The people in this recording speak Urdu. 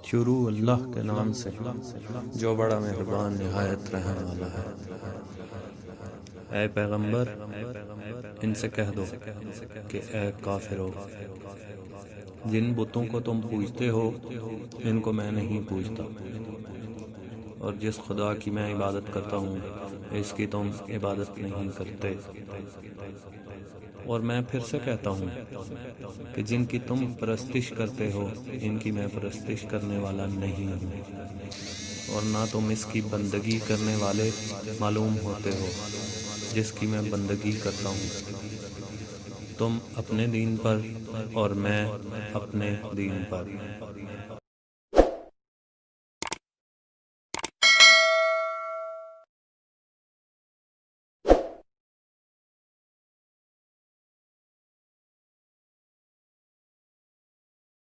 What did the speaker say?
شروع اللہ کے نام سے جو بڑا مہربان نہایت رحم والا ہے۔ اے پیغمبر، ان سے کہہ دو کہ اے کافرو، جن بتوں کو تم پوجتے ہو ان کو میں نہیں پوجتا، اور جس خدا کی میں عبادت کرتا ہوں اس کی تم عبادت نہیں کرتے، اور میں پھر سے کہتا ہوں کہ جن کی تم پرستش کرتے ہو ان کی میں پرستش کرنے والا نہیں ہوں، اور نہ تم اس کی بندگی کرنے والے معلوم ہوتے ہو جس کی میں بندگی کرتا ہوں۔ تم اپنے دین پر اور میں اپنے دین پر۔